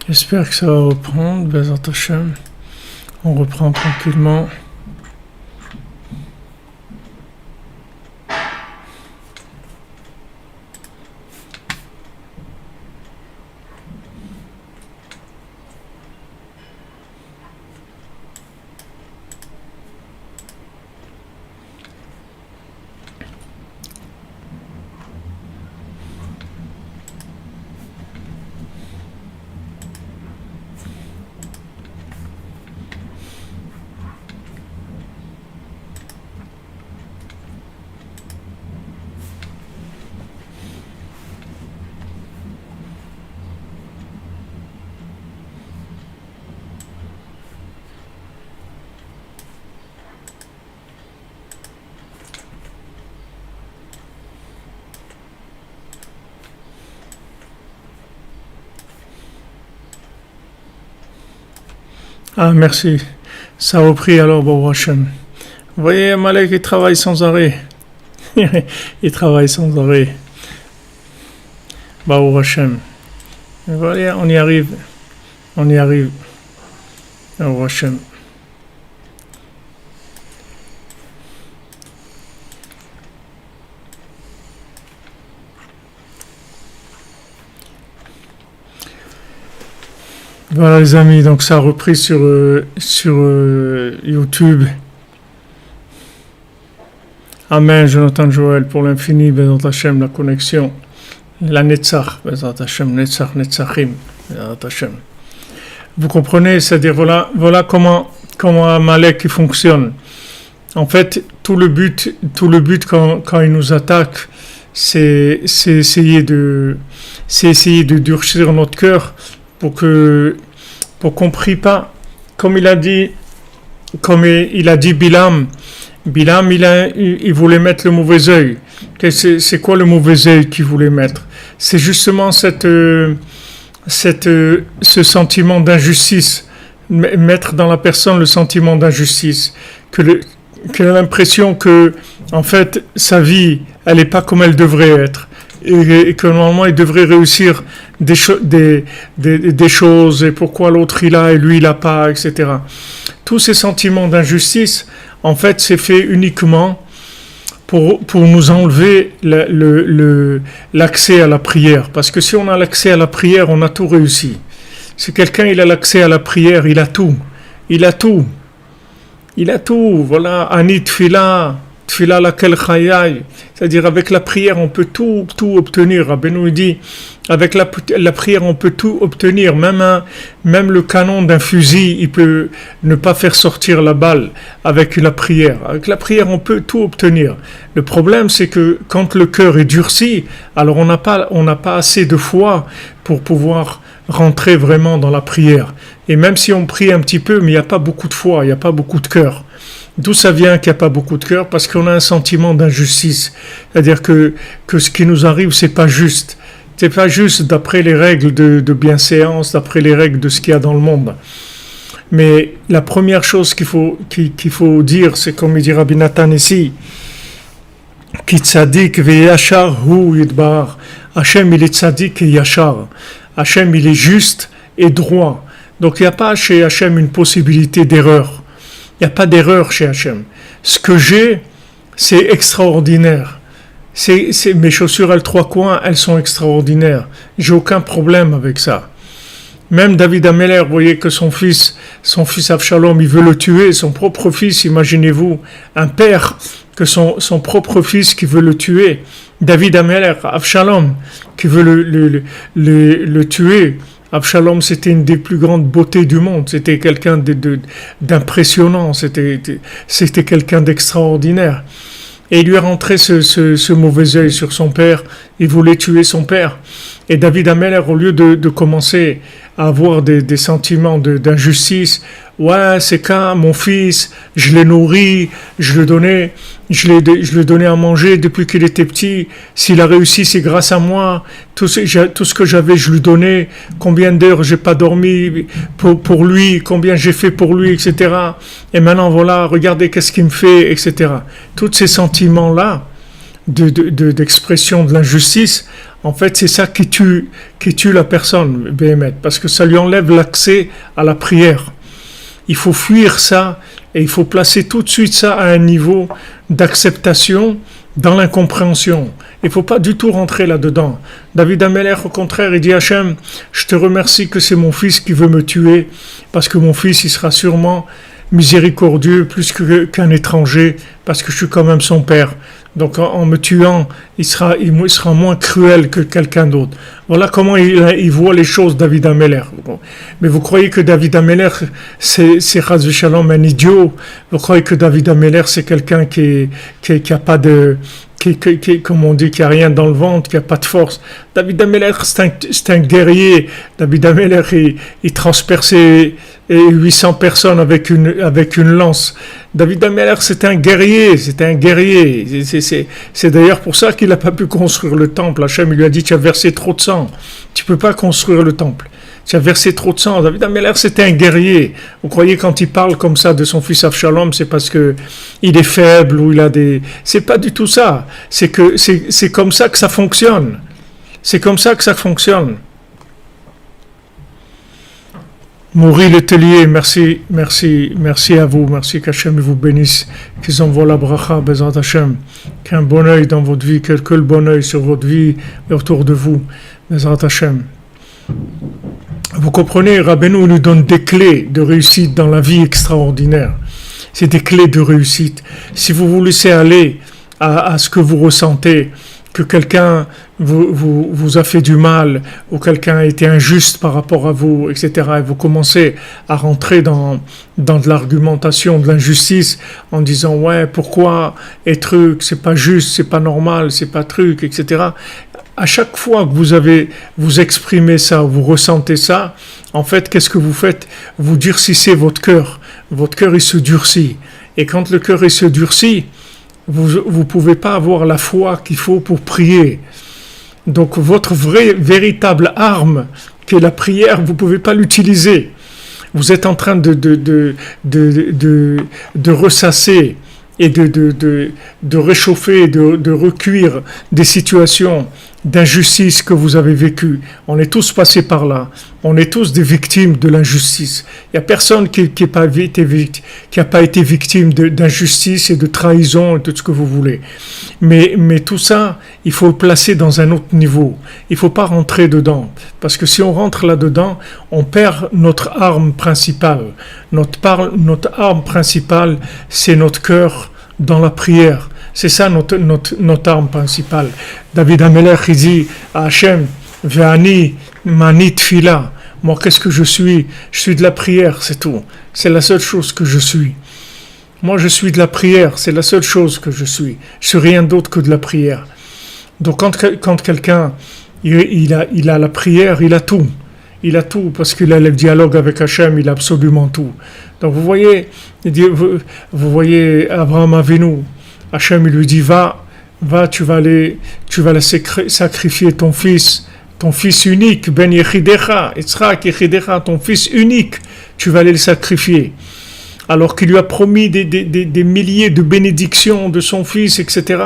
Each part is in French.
J'espère que ça va reprendre, Bezat Hashem. On reprend tranquillement. Ah, merci. Ça a repris alors, Baruch Hashem. Vous voyez, Malek, il travaille sans arrêt. Il travaille sans arrêt. Baruch Hashem. Vous voyez, on y arrive. On y arrive. Baruch Hashem. Voilà les amis, donc ça a repris sur YouTube. Amen, Jonathan Joël, pour l'infini, Bezat Hashem, la connexion. La Netzach, Bezat Hashem, Netzach, Netzachim, Bezat Hashem. Vous comprenez, c'est-à-dire voilà comment Amalek fonctionne. En fait, tout le but quand il nous attaque, c'est essayer de durcir notre cœur pour qu'on prie pas, comme il a dit Bilam, il voulait mettre le mauvais œil. C'est quoi le mauvais œil qu'il voulait mettre? C'est justement ce sentiment d'injustice, mettre dans la personne le sentiment d'injustice, qu'il a l'impression que, en fait, sa vie, elle n'est pas comme elle devrait être. Et que normalement il devrait réussir des choses, et pourquoi l'autre il a et lui il a pas, etc. Tous ces sentiments d'injustice, en fait, c'est fait uniquement pour nous enlever l'accès à la prière. Parce que si on a l'accès à la prière, on a tout réussi. Si quelqu'un il a l'accès à la prière, il a tout. Voilà, Anit Tfila laquelle chayai, c'est-à-dire avec la prière on peut tout obtenir. Rabbeinu dit avec la prière on peut tout obtenir, même le canon d'un fusil il peut ne pas faire sortir la balle avec la prière. Avec la prière on peut tout obtenir. Le problème c'est que quand le cœur est durci, alors on n'a pas assez de foi pour pouvoir rentrer vraiment dans la prière. Et même si on prie un petit peu, mais il n'y a pas beaucoup de foi, il n'y a pas beaucoup de cœur. D'où ça vient qu'il n'y a pas beaucoup de cœur? Parce qu'on a un sentiment d'injustice. C'est-à-dire que ce qui nous arrive, c'est pas juste. C'est pas juste d'après les règles de bienséance, d'après les règles de ce qu'il y a dans le monde. Mais la première chose qu'il faut dire, c'est comme il dit Rabbi Nathan ici, Ki tzadik veyachar hu yidbar. Hachem, il est tzadik et yachar. Hachem, il est juste et droit. Donc il n'y a pas chez Hachem une possibilité d'erreur. Il n'y a pas d'erreur chez Hachem. Ce que j'ai, c'est extraordinaire. Mes chaussures à trois coins, elles sont extraordinaires. J'ai aucun problème avec ça. Même David Ameller, vous voyez que son fils Avshalom, il veut le tuer, son propre fils, imaginez-vous, un père, que son propre fils qui veut le tuer. David Ameller, Avshalom, qui veut le tuer. Avshalom, c'était une des plus grandes beautés du monde. C'était quelqu'un d'impressionnant. C'était quelqu'un d'extraordinaire. Et il lui a rentré ce mauvais œil sur son père. Il voulait tuer son père. Et David Ameller, au lieu de commencer à avoir des sentiments d'injustice, ouais, c'est quand mon fils, je l'ai nourri, je lui donnais à manger depuis qu'il était petit. S'il a réussi, c'est grâce à moi. Tout ce que j'avais, je lui donnais. Combien d'heures j'ai pas dormi pour lui, combien j'ai fait pour lui, etc. Et maintenant, voilà, regardez qu'est-ce qu'il me fait, etc. Tous ces sentiments-là, d'expression de l'injustice, en fait, c'est ça qui tue la personne, Béhémet, parce que ça lui enlève l'accès à la prière. Il faut fuir ça et il faut placer tout de suite ça à un niveau d'acceptation dans l'incompréhension. Il ne faut pas du tout rentrer là-dedans. David Ameller, au contraire, il dit Hachem, je te remercie que c'est mon fils qui veut me tuer, parce que mon fils, il sera sûrement miséricordieux plus qu'un étranger, parce que je suis quand même son père. Donc en me tuant, il sera moins cruel que quelqu'un d'autre. Voilà comment il voit les choses, David Ameller. Mais vous croyez que David Ameller, c'est Chas v'Shalom un idiot? Vous croyez que David Ameller, c'est quelqu'un qui a pas de... comme on dit, qui a rien dans le ventre, qui a pas de force. David Ameller, c'est un guerrier. David Ameller, il transperçait 800 personnes avec une lance. David Ameller, c'est un guerrier. C'est d'ailleurs pour ça qu'il n'a pas pu construire le temple. Hachem lui a dit, tu as versé trop de sang. Tu peux pas construire le temple. Tu as versé trop de sang. David Ameller, c'était un guerrier. Vous croyez quand il parle comme ça de son fils Avshalom, c'est parce que il est faible ou il a des... C'est pas du tout ça. C'est comme ça que ça fonctionne. C'est comme ça que ça fonctionne. Mourir le Tellier, merci à vous, merci qu'Hachem vous bénisse, qu'ils envoient la bracha, Bezrat Hachem, qu'un bon œil dans votre vie, que le bon œil sur votre vie et autour de vous, Bezrat Hachem. Vous comprenez, Rabbeinu nous donne des clés de réussite dans la vie extraordinaire. C'est des clés de réussite. Si vous vous laissez aller à ce que vous ressentez, que quelqu'un vous a fait du mal, ou quelqu'un a été injuste par rapport à vous, etc., et vous commencez à rentrer dans de l'argumentation, de l'injustice, en disant, ouais, pourquoi, et truc, c'est pas juste, c'est pas normal, c'est pas truc, etc., à chaque fois que vous exprimez ça, vous ressentez ça, en fait, qu'est-ce que vous faites? Vous durcissez votre cœur. Votre cœur, il se durcit. Et quand le cœur, il se durcit, vous pouvez pas avoir la foi qu'il faut pour prier. Donc, votre véritable arme, qui est la prière, vous pouvez pas l'utiliser. Vous êtes en train de ressasser et de réchauffer, de recuire des situations d'injustice que vous avez vécues. On est tous passés par là. On est tous des victimes de l'injustice. Il n'y a personne qui n'a pas été victime d'injustice et de trahison et tout ce que vous voulez. Mais tout ça, il faut le placer dans un autre niveau. Il ne faut pas rentrer dedans. Parce que si on rentre là-dedans, on perd notre arme principale. Notre arme principale, c'est notre cœur dans la prière. C'est ça notre arme principale. David Ameller, il dit à Hachem, Ve'ani mani tfila. Moi, qu'est-ce que je suis? Je suis de la prière, c'est tout. C'est la seule chose que je suis. Moi, je suis de la prière, c'est la seule chose que je suis. Je suis rien d'autre que de la prière. Donc, quand quelqu'un, il a la prière, il a tout. Il a tout, parce qu'il a le dialogue avec Hachem, il a absolument tout. Donc, vous voyez Abraham Avinu, Hachem, il lui dit, va, tu vas sacrifier ton fils unique, Ben Yechidecha, Yitzhak Yechidecha, ton fils unique, tu vas aller le sacrifier. Alors qu'il lui a promis des milliers de bénédictions de son fils, etc.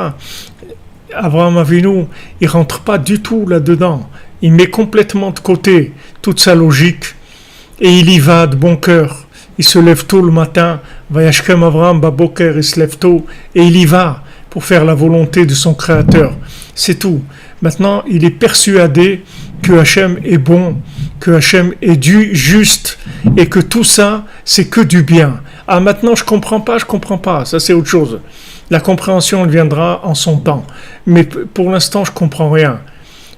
Abraham Avinu, il rentre pas du tout là-dedans. Il met complètement de côté toute sa logique. et il y va de bon cœur. Il se lève tôt le matin, Vayashkem Avraham Baboker, il se lève tôt et il y va pour faire la volonté de son Créateur. C'est tout. Maintenant, il est persuadé que Hachem est bon, que Hachem est juste et que tout ça, c'est que du bien. Ah, maintenant, je comprends pas. Ça, c'est autre chose. La compréhension elle viendra en son temps. Mais pour l'instant, je comprends rien.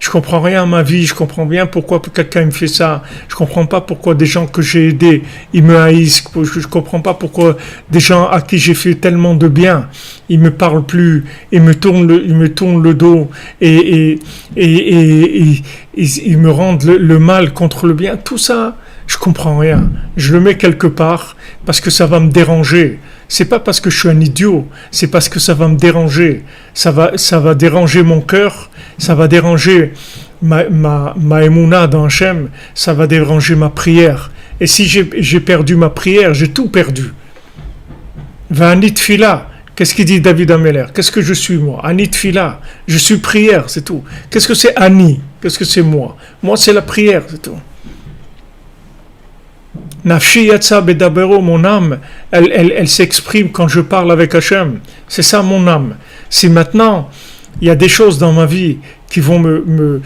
Je comprends rien à ma vie, je comprends bien pourquoi quelqu'un me fait ça. Je comprends pas pourquoi des gens que j'ai aidés, ils me haïssent. Je comprends pas pourquoi des gens à qui j'ai fait tellement de bien, ils me parlent plus, ils me tournent le dos et ils me rendent le mal contre le bien. Tout ça, je comprends rien. Je le mets quelque part parce que ça va me déranger. C'est pas parce que je suis un idiot, c'est parce que ça va me déranger. Ça va déranger mon cœur, ça va déranger ma émouna dans Hachem, ça va déranger ma prière. Et si j'ai perdu ma prière, j'ai tout perdu. Va'ani tfila, qu'est-ce qu'il dit David Ameller? Qu'est-ce que je suis moi? Ani tfila, je suis prière, c'est tout. Qu'est-ce que c'est Ani? Qu'est-ce que c'est moi? Moi c'est la prière, c'est tout. Nafshi yatsa bedabero, mon âme, elle s'exprime quand je parle avec Hachem. C'est ça mon âme. Si maintenant il y a des choses dans ma vie qui vont me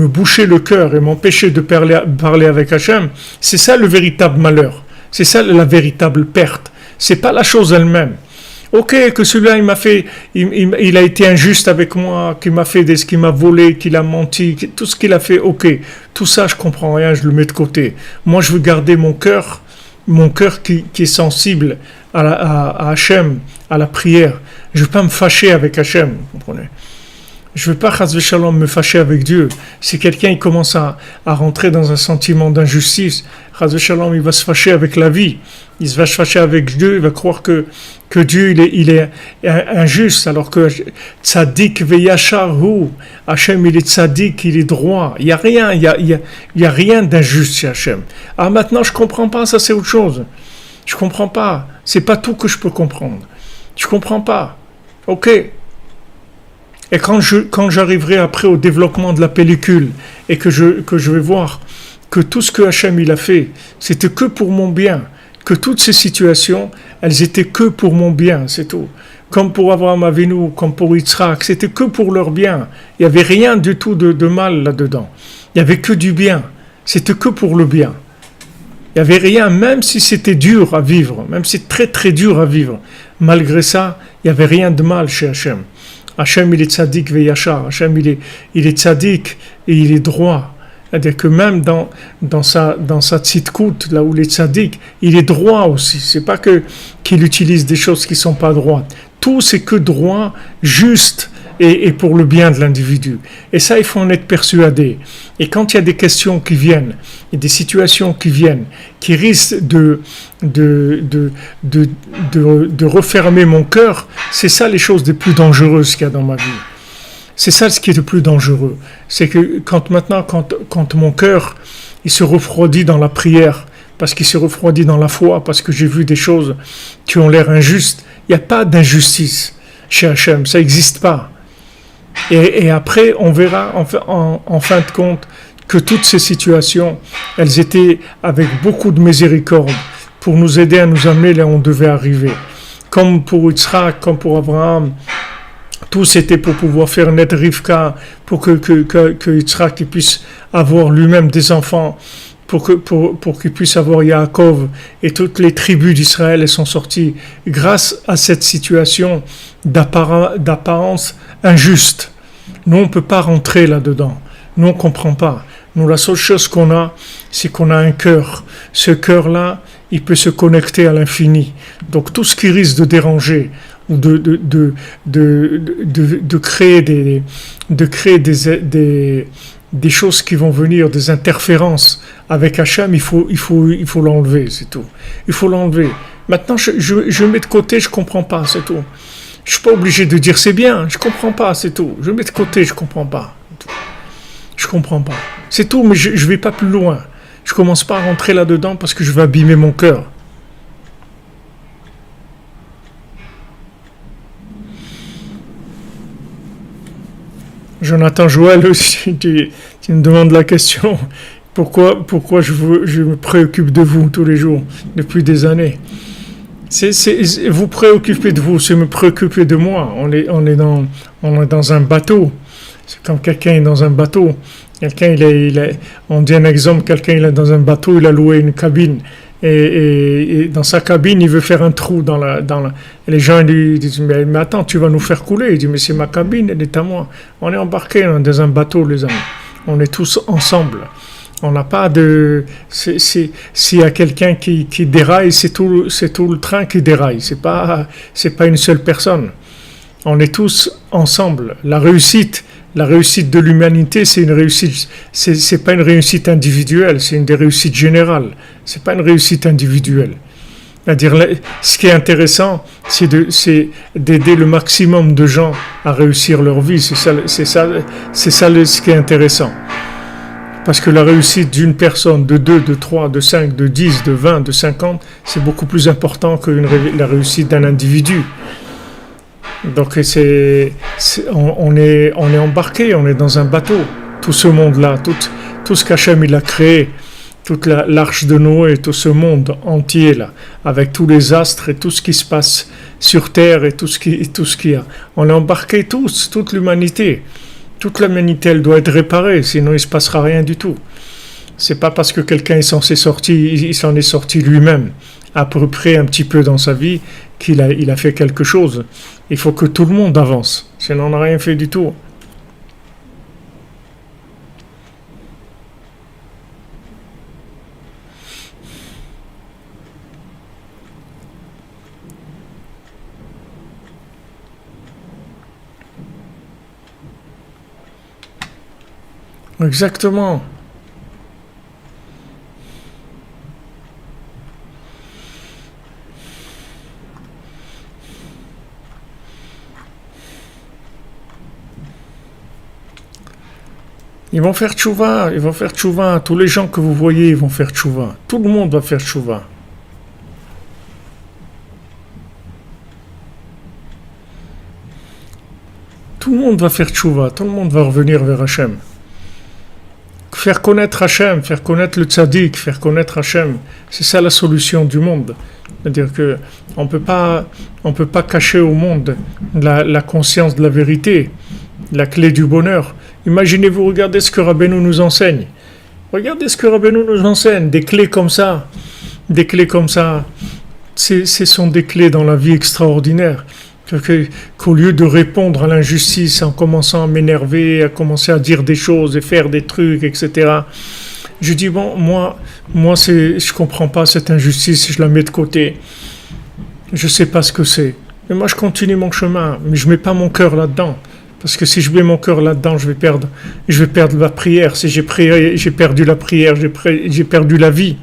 boucher le cœur et m'empêcher de parler avec Hachem, c'est ça le véritable malheur. C'est ça la véritable perte. C'est pas la chose elle-même. Ok, que celui-là il a été injuste avec moi, qu'il m'a fait qu'il m'a volé, qu'il a menti, tout ce qu'il a fait, ok. Tout ça, je comprends rien, je le mets de côté. Moi, je veux garder mon cœur qui est sensible à Hachem, à la prière. Je ne veux pas me fâcher avec Hachem, vous comprenez? Je ne veux pas, chas v'shalom, me fâcher avec Dieu. Si quelqu'un il commence à rentrer dans un sentiment d'injustice, chas v'shalom, il va se fâcher avec la vie. Il va se fâcher avec Dieu, il va croire que Dieu il est injuste, alors que tzaddik veyachar hu, Hachem il est tzaddik, il est droit. Il y a rien d'injuste chez Hachem. Ah maintenant je comprends pas, ça c'est autre chose. Je comprends pas. C'est pas tout que je peux comprendre. Je comprends pas. Ok. Et quand j'arriverai après au développement de la pellicule et que je vais voir que tout ce que Hachem il a fait, c'était que pour mon bien, que toutes ces situations, elles étaient que pour mon bien, c'est tout. Comme pour Abraham Avinu, comme pour Yitzhak, c'était que pour leur bien. Il n'y avait rien du tout de mal là-dedans. Il n'y avait que du bien. C'était que pour le bien. Il n'y avait rien, même si c'était dur à vivre, même si c'est très très dur à vivre. Malgré ça, il n'y avait rien de mal chez Hachem. Hachem, il est tzaddik veyachar. Hachem, il est tzaddik et il est droit. C'est-à-dire que même dans sa tzidkout, là où il est tzaddik, il est droit aussi. C'est pas qu'il utilise des choses qui sont pas droites. Tout, c'est que droit, juste et pour le bien de l'individu. Et ça, il faut en être persuadé. Et quand il y a des questions qui viennent, et des situations qui viennent, qui risquent de refermer mon cœur, c'est ça les choses les plus dangereuses qu'il y a dans ma vie. C'est ça ce qui est le plus dangereux. C'est que quand mon cœur, il se refroidit dans la prière, parce qu'il se refroidit dans la foi, parce que j'ai vu des choses qui ont l'air injustes, il n'y a pas d'injustice chez Hachem, ça n'existe pas. Et après, on verra en fin de compte que toutes ces situations, elles étaient avec beaucoup de miséricorde pour nous aider à nous amener là où on devait arriver. Comme pour Yitzhak, comme pour Abraham, tout c'était pour pouvoir faire naître Rivka, pour que Yitzhak puisse avoir lui-même des enfants, pour qu'il puisse avoir Yaakov, et toutes les tribus d'Israël elles sont sorties grâce à cette situation d'apparence injuste. Nous on ne peut pas rentrer là-dedans, nous on ne comprend pas. Nous la seule chose qu'on a, c'est qu'on a un cœur. Ce cœur-là, il peut se connecter à l'infini. Donc tout ce qui risque de déranger ou de créer des choses qui vont venir, des interférences avec Hachem, il faut l'enlever, c'est tout. Il faut l'enlever. Maintenant, je mets de côté, je comprends pas, c'est tout. Je suis pas obligé de dire c'est bien, je comprends pas, c'est tout. Je mets de côté, je comprends pas. Je comprends pas. C'est tout, mais je vais pas plus loin. Je commence pas à rentrer là-dedans parce que je vais abîmer mon cœur. Jonathan Joël aussi, tu me demandes la question. Pourquoi je me préoccupe de vous tous les jours, depuis des années? Vous préoccupez de vous, c'est me préoccuper de moi. On est dans un bateau. C'est comme quelqu'un est dans un bateau. On dit un exemple, quelqu'un il est dans un bateau, il a loué une cabine. Et dans sa cabine, il veut faire un trou et les gens lui disent, mais attends, tu vas nous faire couler. Il dit, mais c'est ma cabine, elle est à moi. On est embarqués dans un bateau, les amis. On est tous ensemble. On n'a pas de... S'il y a quelqu'un qui déraille, c'est tout le train qui déraille. C'est pas une seule personne. On est tous ensemble. La réussite de l'humanité, c'est une réussite. C'est pas une réussite individuelle, c'est une des réussites générales. C'est pas une réussite individuelle. C'est-à-dire, ce qui est intéressant, c'est d'aider le maximum de gens à réussir leur vie. C'est ça ce qui est intéressant. Parce que la réussite d'une personne, de 2, de 3, de 5, de 10, de 20, de 50, c'est beaucoup plus important que la réussite d'un individu. Donc on est embarqué, on est dans un bateau. Tout ce monde-là, tout ce qu'Hachem il a créé, toute l'arche de Noé, tout ce monde entier là, avec tous les astres et tout ce qui se passe sur Terre et tout ce qu'il y a. On est embarqué tous, toute l'humanité. Toute l'humanité, elle doit être réparée, sinon il ne se passera rien du tout. C'est pas parce que quelqu'un il s'en est sorti lui-même, à peu près un petit peu dans sa vie, qu'il a fait quelque chose. Il faut que tout le monde avance, sinon on n'a rien fait du tout. Exactement. Ils vont faire tchouva. Tous les gens que vous voyez, ils vont faire tchouva. Tout le monde va faire tchouva. Tout le monde va faire tchouva. Tout le monde va revenir vers Hachem. Faire connaître Hachem, faire connaître le tzaddik, faire connaître Hachem, c'est ça la solution du monde. C'est-à-dire que on peut pas cacher au monde la conscience de la vérité, la clé du bonheur. Imaginez-vous, regardez ce que Rabbeinu nous enseigne. Regardez ce que Rabbeinu nous enseigne, des clés comme ça. Ce sont des clés dans la vie extraordinaires. Qu'au lieu de répondre à l'injustice en commençant à m'énerver, à commencer à dire des choses et faire des trucs, etc., je dis, bon, moi je comprends pas cette injustice, je la mets de côté. Je sais pas ce que c'est. Mais moi, je continue mon chemin, mais je mets pas mon cœur là-dedans. Parce que si je mets mon cœur là-dedans, je vais perdre la prière. Si j'ai perdu la prière, j'ai perdu la vie.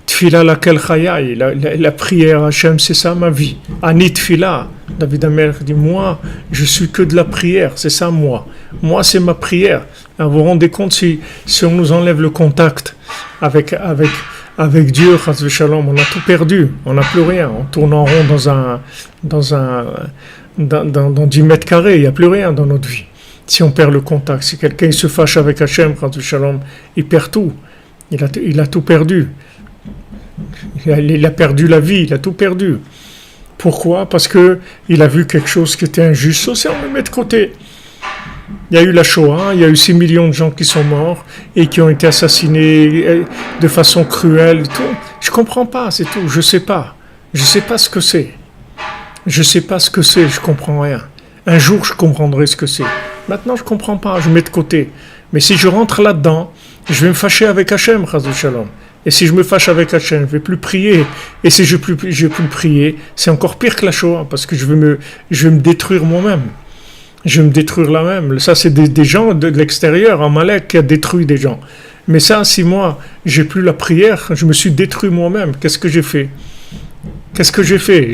Tfila laquelle chayai, la prière Hachem, c'est ça ma vie. Ani tfila, David Amer dit, moi, je suis que de la prière, c'est ça moi. Moi, c'est ma prière. Alors, vous vous rendez compte, si on nous enlève le contact avec Dieu, chas v'shalom, on a tout perdu, on n'a plus rien. On tourne en rond dans 10 mètres carrés, il n'y a plus rien dans notre vie. Si on perd le contact, si quelqu'un se fâche avec Hachem, chas v'shalom, il perd tout. Il a tout perdu. Il a perdu la vie, il a tout perdu. Pourquoi? Parce qu'il a vu quelque chose qui était injuste. Ça, on le met de côté. Il y a eu la Shoah, il y a eu 6 millions de gens qui sont morts et qui ont été assassinés de façon cruelle. Tout. Je comprends pas, c'est tout. Je sais pas ce que c'est. Je comprends rien. Un jour, je comprendrai ce que c'est. Maintenant, je comprends pas, je mets de côté. Mais si je rentre là-dedans, je vais me fâcher avec Hachem, chas v'shalom. Et si je me fâche avec Hachem, je ne vais plus prier. Et si je ne vais plus prier, c'est encore pire que la Shoah, parce que je vais me détruire moi-même. Je vais me détruire là-même. Ça, c'est des gens de l'extérieur, Amalek qui a détruit des gens. Mais ça, si moi, j'ai plus la prière, je me suis détruit moi-même. Qu'est-ce que j'ai fait?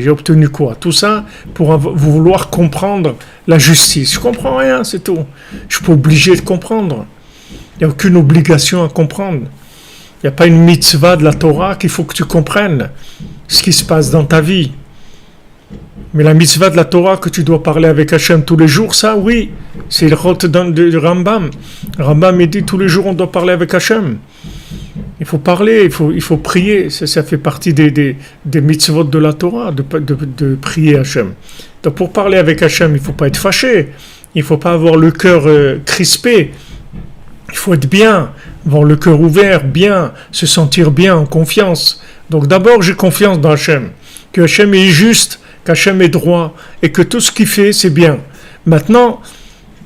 J'ai obtenu quoi? Tout ça pour vouloir comprendre la justice. Je comprends rien, c'est tout. Je suis pas obligé de comprendre. Il n'y a aucune obligation à comprendre. Il n'y a pas une mitzvah de la Torah qu'il faut que tu comprennes ce qui se passe dans ta vie. Mais la mitzvah de la Torah que tu dois parler avec Hachem tous les jours, ça oui, c'est le chot de Rambam. Rambam il dit tous les jours on doit parler avec Hachem. Il faut parler, il faut prier. Ça fait partie des mitzvot de la Torah, de prier Hachem. Donc pour parler avec Hachem, il ne faut pas être fâché. Il ne faut pas avoir le cœur crispé. Il faut être bien, avoir le cœur ouvert, bien, se sentir bien, en confiance. Donc d'abord, j'ai confiance dans Hachem. Que Hachem est juste, qu'Hachem est droit, et que tout ce qu'il fait, c'est bien. Maintenant,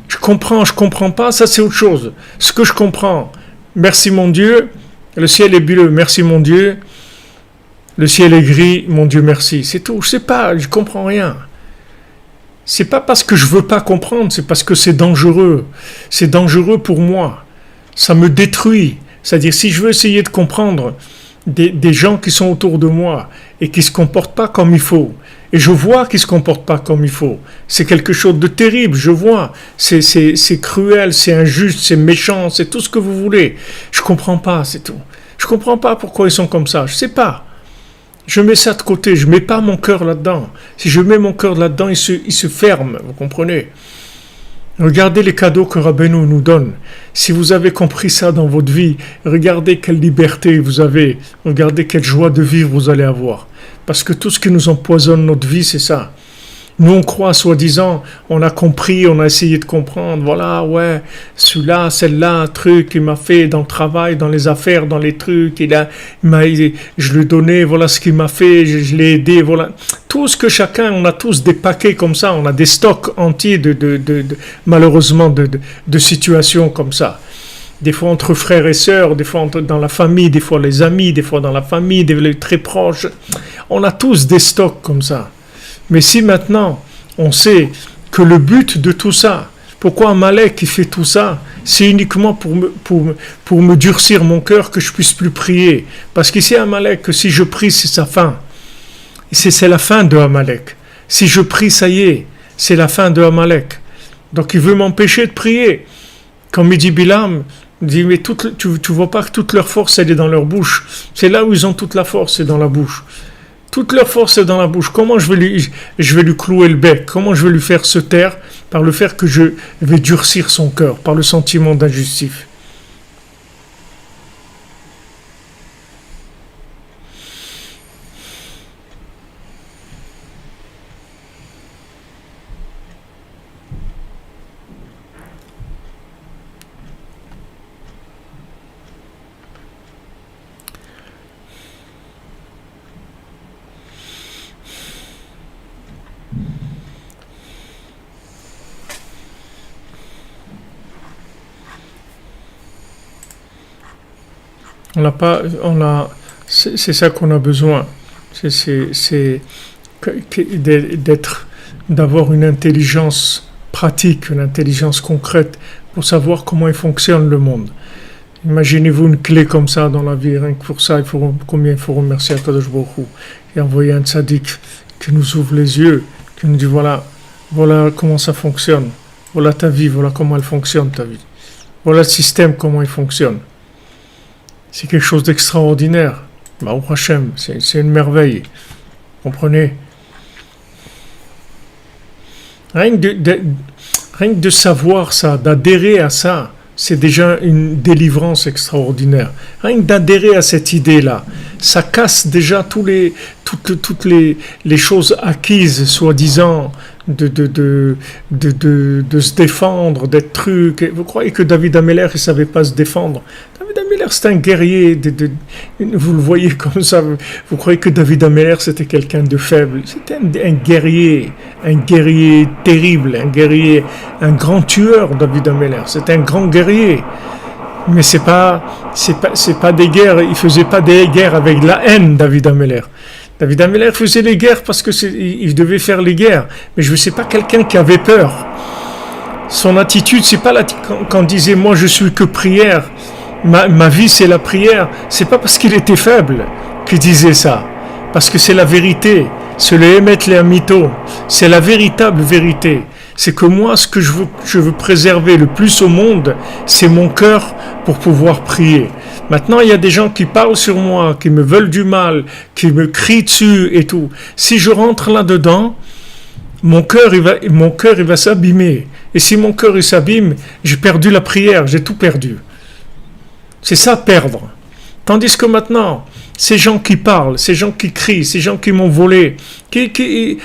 je comprends pas, ça c'est autre chose. Ce que je comprends, merci mon Dieu, le ciel est bleu, merci mon Dieu, le ciel est gris, mon Dieu merci. C'est tout, je sais pas, je comprends rien. C'est pas parce que je veux pas comprendre, c'est parce que c'est dangereux. C'est dangereux pour moi. Ça me détruit. C'est-à-dire, si je veux essayer de comprendre des gens qui sont autour de moi et qui se comportent pas comme il faut, et je vois qu'ils se comportent pas comme il faut, c'est quelque chose de terrible, je vois. C'est cruel, c'est injuste, c'est méchant, c'est tout ce que vous voulez. Je comprends pas, c'est tout. Je comprends pas pourquoi ils sont comme ça, je sais pas. Je mets ça de côté, je mets pas mon cœur là-dedans. Si je mets mon cœur là-dedans, il se ferme, vous comprenez? Regardez les cadeaux que Rabbeinu nous donne. Si vous avez compris ça dans votre vie, regardez quelle liberté vous avez, regardez quelle joie de vivre vous allez avoir. Parce que tout ce qui nous empoisonne notre vie, c'est ça. Nous, on croit, soi-disant, on a compris, on a essayé de comprendre. Voilà, ouais, celui-là, celle-là, un truc, il m'a fait dans le travail, dans les affaires, dans les trucs. Je lui ai donné, voilà ce qu'il m'a fait, je l'ai aidé, voilà. Tout ce que chacun, on a tous des paquets comme ça, on a des stocks entiers malheureusement, de situations comme ça. Des fois entre frères et sœurs, des fois dans la famille, des fois les amis, des fois dans la famille, des très proches. On a tous des stocks comme ça. Mais si maintenant, on sait que le but de tout ça, pourquoi Amalek qui fait tout ça, c'est uniquement pour me durcir mon cœur que je puisse plus prier. Parce qu'ici, Amalek, que si je prie, c'est sa fin. C'est la fin de Amalek. Si je prie, ça y est, c'est la fin de Amalek. Donc il veut m'empêcher de prier. Comme il dit Bilam, il dit, mais tu vois pas que toute leur force, elle est dans leur bouche. C'est là où ils ont toute la force, c'est dans la bouche. Toute leur force est dans la bouche. Comment je vais lui clouer le bec? Comment je vais lui faire se taire? Par le fait que je vais durcir son cœur, par le sentiment d'injustice. C'est ça qu'on a besoin. C'est d'avoir une intelligence pratique, une intelligence concrète pour savoir comment il fonctionne le monde. Imaginez-vous une clé comme ça dans la vie, rien que pour ça, combien il faut remercier Akadosh Baruch Hu et envoyer un tzaddik qui nous ouvre les yeux, qui nous dit voilà comment ça fonctionne, voilà ta vie, voilà comment elle fonctionne ta vie, voilà le système, comment il fonctionne. C'est quelque chose d'extraordinaire. Baruch Hashem, c'est une merveille. Comprenez? Rien que de savoir ça, d'adhérer à ça, c'est déjà une délivrance extraordinaire. Rien que d'adhérer à cette idée-là, ça casse déjà toutes les choses acquises, soi-disant, de se défendre, d'être truc. Vous croyez que David Ameller, il ne savait pas se défendre? David Ameller, c'est un guerrier. Vous le voyez comme ça. Vous croyez que David Ameller, c'était quelqu'un de faible? C'était un guerrier terrible, un grand tueur, David Ameller. C'était un grand guerrier. Mais c'est pas des guerres. Il faisait pas des guerres avec la haine, David Ameller. David Ameller faisait les guerres parce que il devait faire les guerres. Mais je ne sais pas quelqu'un qui avait peur. Son attitude, c'est pas quand il disait moi je suis que prière. Ma vie c'est la prière. C'est pas parce qu'il était faible qu'il disait ça. Parce que c'est la vérité. C'est le Emet le Amito. C'est la véritable vérité. C'est que moi, ce que je veux préserver le plus au monde, c'est mon cœur pour pouvoir prier. Maintenant, il y a des gens qui parlent sur moi, qui me veulent du mal, qui me crient dessus et tout. Si je rentre là-dedans, mon cœur, il va s'abîmer. Et si mon cœur, il s'abîme, j'ai perdu la prière, j'ai tout perdu. C'est ça, perdre. Tandis que maintenant, ces gens qui parlent, ces gens qui crient, ces gens qui m'ont volé, qui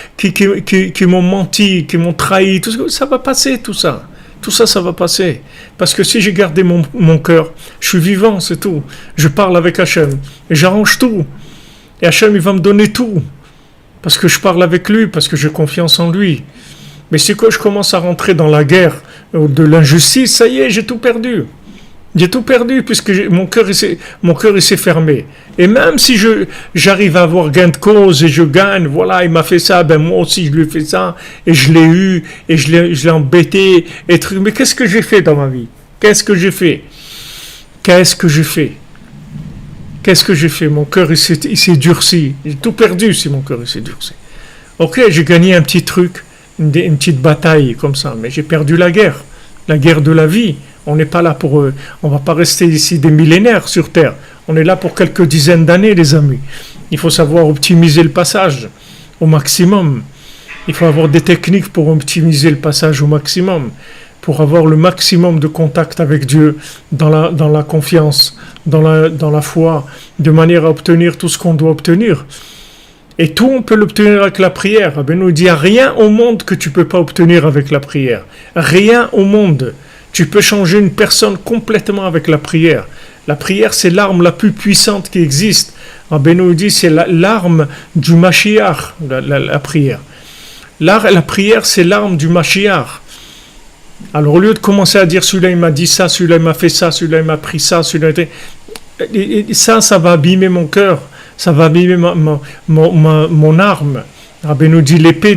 m'ont menti, qui m'ont trahi, tout ça va passer, tout ça. Tout ça, ça va passer. Parce que si j'ai gardé mon cœur, je suis vivant, c'est tout. Je parle avec Hachem et j'arrange tout. Et Hachem, il va me donner tout. Parce que je parle avec lui, parce que j'ai confiance en lui. Mais si quand je commence à rentrer dans la guerre de l'injustice, ça y est, j'ai tout perdu. J'ai tout perdu puisque mon cœur il s'est fermé. Et même si j'arrive à avoir gain de cause et je gagne, voilà, il m'a fait ça, ben moi aussi je lui ai fait ça, et je l'ai eu, et je l'ai embêté, et truc. Mais qu'est-ce que j'ai fait dans ma vie? Qu'est-ce que j'ai fait? Qu'est-ce que j'ai fait? Qu'est-ce que j'ai fait? Mon cœur il s'est durci. J'ai tout perdu si mon cœur il s'est durci. Ok, j'ai gagné un petit truc, une petite bataille comme ça, mais j'ai perdu la guerre de la vie. On n'est pas là pour... on ne va pas rester ici des millénaires sur Terre. On est là pour quelques dizaines d'années, les amis. Il faut savoir optimiser le passage au maximum. Il faut avoir des techniques pour optimiser le passage au maximum, pour avoir le maximum de contact avec Dieu, dans la confiance, dans la foi, de manière à obtenir tout ce qu'on doit obtenir. Et tout, on peut l'obtenir avec la prière. Ben nous dit, il n'y a rien au monde que tu ne peux pas obtenir avec la prière. Rien au monde. Tu peux changer une personne complètement avec la prière. La prière, c'est l'arme la plus puissante qui existe. Rabbi nous dit, c'est l'arme du Mashiach, la prière. La prière, c'est l'arme du Mashiach. Alors, au lieu de commencer à dire, celui-là, il m'a dit ça, celui-là, il m'a fait ça, celui-là, il m'a pris ça, celui-là, ça va abîmer mon cœur. Ça va abîmer mon arme. Rabbi nous dit l'épée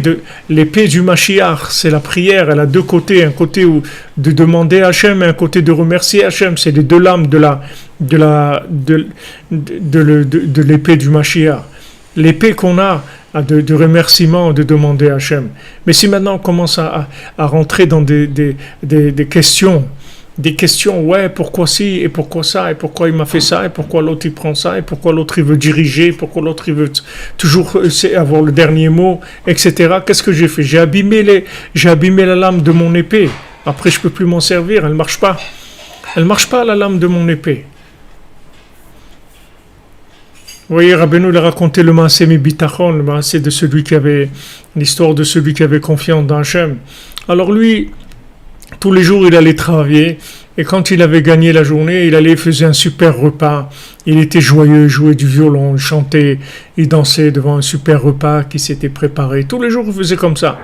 du Mashiach, c'est la prière. Elle a deux côtés, un côté où de demander à Hachem et un côté de remercier Hachem. C'est les deux lames de l'épée du Mashiach. L'épée qu'on a de remerciement, de demander à Hachem. Mais si maintenant on commence à rentrer dans des questions, ouais, pourquoi ci, et pourquoi ça, et pourquoi il m'a fait ça, et pourquoi l'autre il prend ça, et pourquoi l'autre il veut diriger, pourquoi l'autre il veut toujours avoir le dernier mot, etc. Qu'est-ce que j'ai fait? J'ai abîmé la lame de mon épée. Après, je peux plus m'en servir, elle marche pas. Elle marche pas, la lame de mon épée. Vous voyez, Rabbeinu a raconté le Maaseh Bitachon, le Maaseh de celui qui avait, l'histoire de celui qui avait confiance dans Hachem. Alors lui, tous les jours, il allait travailler, et quand il avait gagné la journée, il faisait un super repas. Il était joyeux, il jouait du violon, il chantait, il dansait devant un super repas qui s'était préparé. Tous les jours, il faisait comme ça.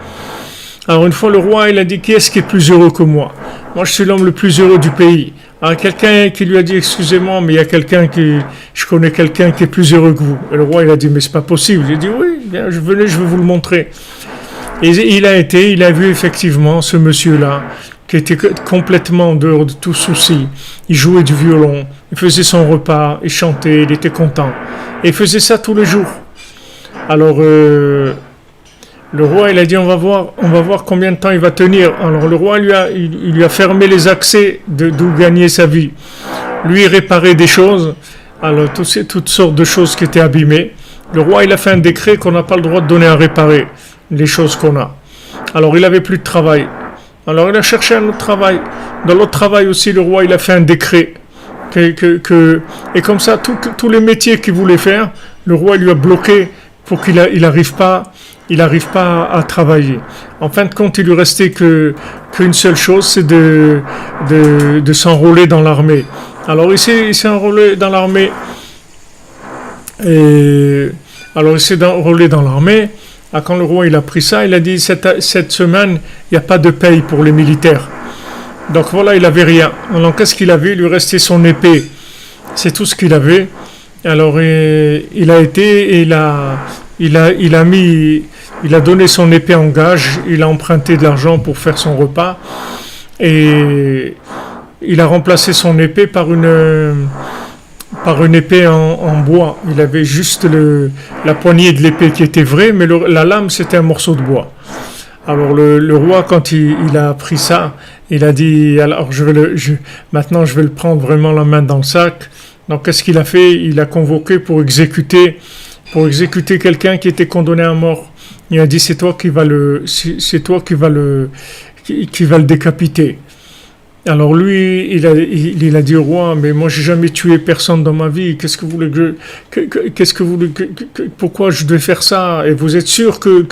Alors une fois, le roi, il a dit, qui est-ce qui est plus heureux que moi? Moi, je suis l'homme le plus heureux du pays. Alors quelqu'un qui lui a dit, excusez-moi, mais je connais quelqu'un qui est plus heureux que vous. Et le roi, il a dit, mais c'est pas possible. J'ai dit, oui, bien, je vais vous le montrer. Et il a vu effectivement ce monsieur-là, qui était complètement en dehors de tout souci. Il jouait du violon, il faisait son repas, il chantait, il était content. Et il faisait ça tous les jours. Alors, le roi, il a dit, on va voir combien de temps il va tenir. Alors, le roi, il lui a fermé les accès d'où gagner sa vie. Lui, il réparait des choses, alors toutes sortes de choses qui étaient abîmées. Le roi, il a fait un décret qu'on n'a pas le droit de donner à réparer les choses qu'on a. Alors, il n'avait plus de travail. Alors il a cherché un autre travail. Dans l'autre travail aussi, le roi il a fait un décret. Et comme ça, tous les métiers qu'il voulait faire, le roi il lui a bloqué pour qu'il n'arrive pas à travailler. En fin de compte, il lui restait qu'une seule chose, c'est de s'enrôler dans l'armée. Alors il s'est enrôlé dans l'armée. Quand le roi il a pris ça, il a dit cette semaine, il n'y a pas de paye pour les militaires. Donc voilà, il n'avait rien. Alors qu'est-ce qu'il avait? Il lui restait son épée. C'est tout ce qu'il avait. Alors il a donné son épée en gage. Il a emprunté de l'argent pour faire son repas. Et il a remplacé son épée par une épée en bois. Il avait juste la poignée de l'épée qui était vraie, mais la lame, c'était un morceau de bois. Alors le roi, quand il a appris ça, il a dit, alors maintenant je vais le prendre vraiment la main dans le sac. Donc qu'est-ce qu'il a fait? Il a convoqué pour exécuter pour exécuter quelqu'un qui était condamné à mort. Il a dit c'est toi qui c'est toi qui va le décapiter. Alors lui, il a dit au roi, mais moi j'ai jamais tué personne dans ma vie. Qu'est-ce que vous voulez qu'est-ce que vous voulez pourquoi je devais faire ça? Et vous êtes sûr que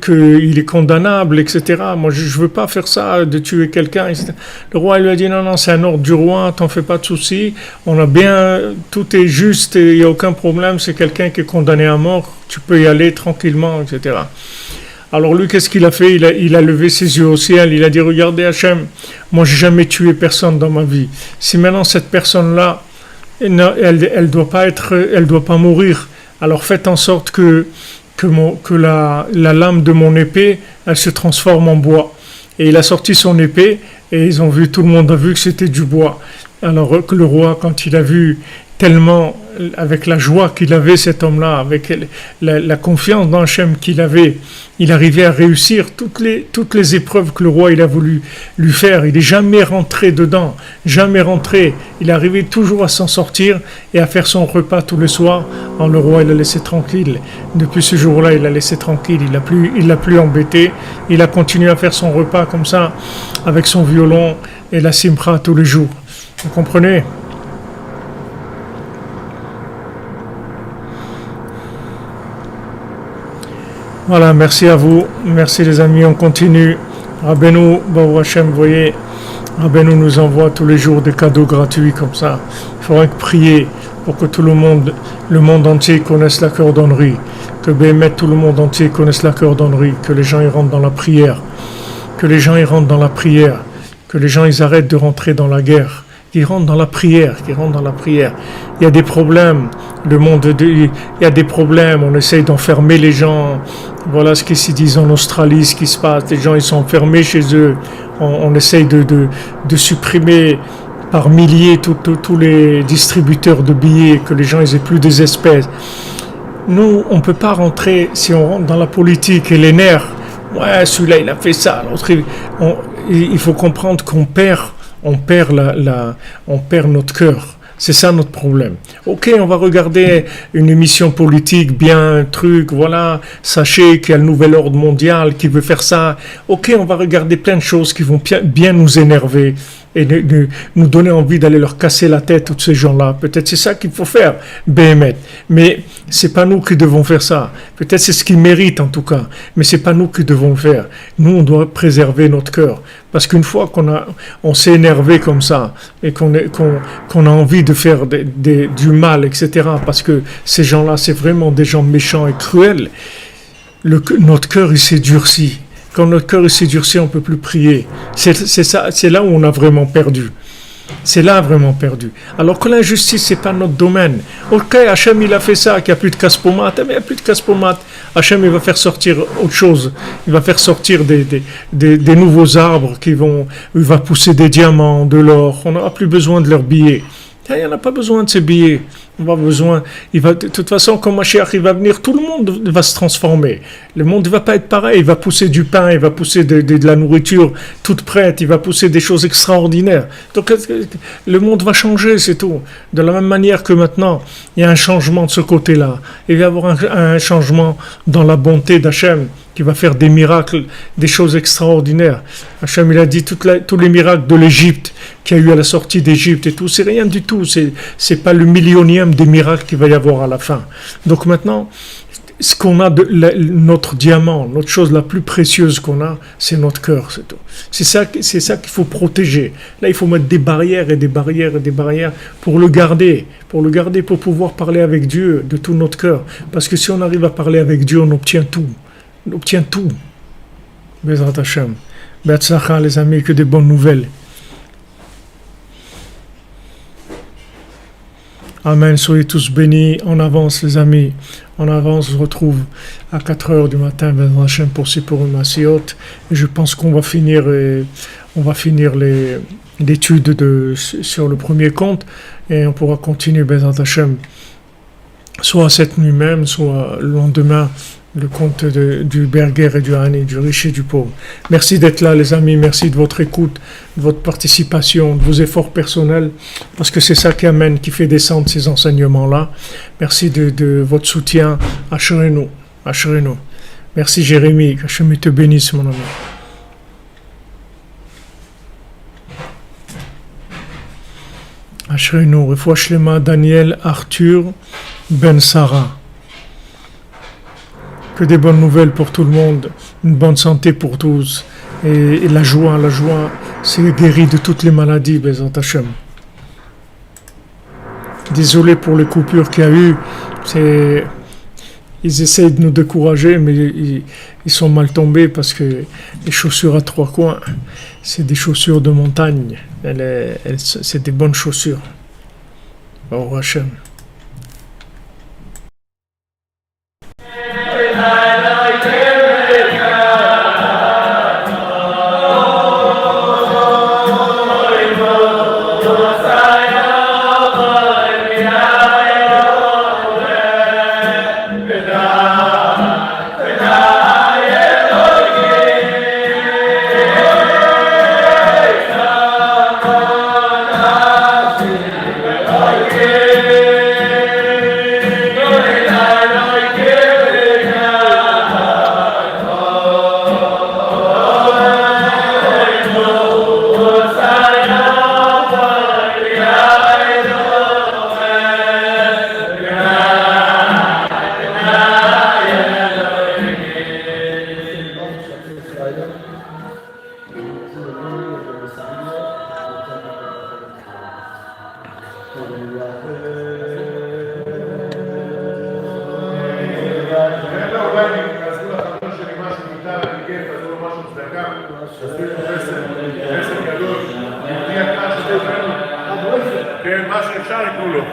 il est condamnable, etc. Moi je veux pas faire ça, de tuer quelqu'un, etc. Le roi il lui a dit non, c'est un ordre du roi, t'en fais pas de soucis. On a bien, tout est juste, il y a aucun problème. C'est quelqu'un qui est condamné à mort, tu peux y aller tranquillement, etc. Alors lui, qu'est-ce qu'il a fait? Il a levé ses yeux au ciel, il a dit, regardez Hachem, moi j'ai jamais tué personne dans ma vie. Si maintenant cette personne-là, elle doit pas mourir, alors faites en sorte que la lame de mon épée, elle se transforme en bois. Et il a sorti son épée, et tout le monde a vu que c'était du bois. Alors que le roi, quand il a vu tellement, avec la joie qu'il avait, cet homme-là, avec la confiance dans Hachem qu'il avait, il arrivait à réussir toutes les épreuves que le roi il a voulu lui faire. Il n'est jamais rentré dedans, jamais rentré. Il arrivait toujours à s'en sortir et à faire son repas tous les soirs. Alors le roi il l'a laissé tranquille. Depuis ce jour-là, il l'a laissé tranquille. Il l'a plus embêté. Il a continué à faire son repas comme ça, avec son violon et la simcha tous les jours. Vous comprenez? Voilà, merci à vous, merci les amis, on continue. Rabbeinu, Baruch Hashem, vous voyez, Rabbeinu nous envoie tous les jours des cadeaux gratuits comme ça. Il faudrait prier pour que tout le monde entier connaisse la cordonnerie, que Béhémet, tout le monde entier connaisse la cordonnerie, que les gens y rentrent dans la prière, que les gens y rentrent dans la prière, que les gens ils arrêtent de rentrer dans la guerre. Qui rentrent dans la prière. Il y a des problèmes, il y a des problèmes, on essaye d'enfermer les gens. Voilà ce qui se dit en Australie, ce qui se passe. Les gens ils sont enfermés chez eux. On essaye de supprimer par milliers tous les distributeurs de billets, que les gens ils aient plus des espèces. Nous, on ne peut pas rentrer, si on rentre dans la politique et les nerfs, ouais, celui-là il a fait ça, l'autre, il faut comprendre qu'on perd notre cœur. C'est ça notre problème. Ok, on va regarder une émission politique, bien, un truc, voilà, sachez qu'il y a le nouvel ordre mondial qui veut faire ça. Ok, on va regarder plein de choses qui vont bien nous énerver et nous donner envie d'aller leur casser la tête, tous ces gens-là. Peut-être c'est ça qu'il faut faire, Béhémet. Mais c'est pas nous qui devons faire ça. Peut-être c'est ce qu'ils méritent en tout cas, mais c'est pas nous qui devons le faire. Nous, on doit préserver notre cœur. Parce qu'une fois on s'est énervé comme ça, et qu'on a envie de faire du mal, etc., parce que ces gens-là, c'est vraiment des gens méchants et cruels, notre cœur, il s'est durci. Quand notre cœur s'est durci, on ne peut plus prier. C'est là où on a vraiment perdu. C'est là vraiment perdu. Alors que l'injustice, c'est pas notre domaine. Ok, Hachem, il a fait ça, qu'il n'y a plus de caspomat. Mais il n'y a plus de caspomat. Hachem, il va faire sortir autre chose. Il va faire sortir des nouveaux arbres il va pousser des diamants, de l'or. On n'aura plus besoin de leurs billets. Il n'y en a pas besoin de ces billets. De toute façon, quand Mashiach il va venir, tout le monde va se transformer. Le monde ne va pas être pareil. Il va pousser du pain, il va pousser de la nourriture toute prête, il va pousser des choses extraordinaires. Donc, le monde va changer, c'est tout. De la même manière que maintenant, il y a un changement de ce côté-là. Il va y avoir un changement dans la bonté d'Hachem, qui va faire des miracles, des choses extraordinaires. Hachem, il a dit tous les miracles de l'Égypte qu'il y a eu à la sortie d'Égypte et tout, c'est rien du tout. C'est pas le millionième des miracles qu'il va y avoir à la fin. Donc maintenant, ce qu'on a notre diamant, notre chose la plus précieuse qu'on a, c'est notre cœur, c'est tout. C'est ça qu'il faut protéger. Là, il faut mettre des barrières et des barrières et des barrières pour le garder, pour pouvoir parler avec Dieu de tout notre cœur. Parce que si on arrive à parler avec Dieu, on obtient tout. On obtient tout. Bezrat Hashem. Be'atzlacha, les amis, que des bonnes nouvelles. Amen, soyez tous bénis. On avance, les amis. On avance, on se retrouve à 4h du matin, Bezrat Hashem, pour Sipurim Masiot. Et je pense qu'on va finir l'étude sur le premier compte. Et on pourra continuer, Bezrat Hashem, soit cette nuit même, soit le lendemain, le conte du Berger et du Hani, du riche et du pauvre. Merci d'être là, les amis. Merci de votre écoute, de votre participation, de vos efforts personnels, parce que c'est ça qui amène, qui fait descendre ces enseignements-là. Merci de votre soutien. Assurez-nous. Assurez-nous. Merci Jérémy. Que Hachem te bénisse, mon ami. Ashrenu, Refoua Shlema, Daniel, Arthur, Ben Sarah. Que des bonnes nouvelles pour tout le monde, une bonne santé pour tous, et la joie, c'est guéri de toutes les maladies, Bezat Hashem. Désolé pour les coupures qu'il y a eu, ils essayent de nous décourager, mais ils sont mal tombés parce que les chaussures à trois coins, c'est des chaussures de montagne. C'est des bonnes chaussures. Au Hachem. כן, מה שאפשר יקראו לו.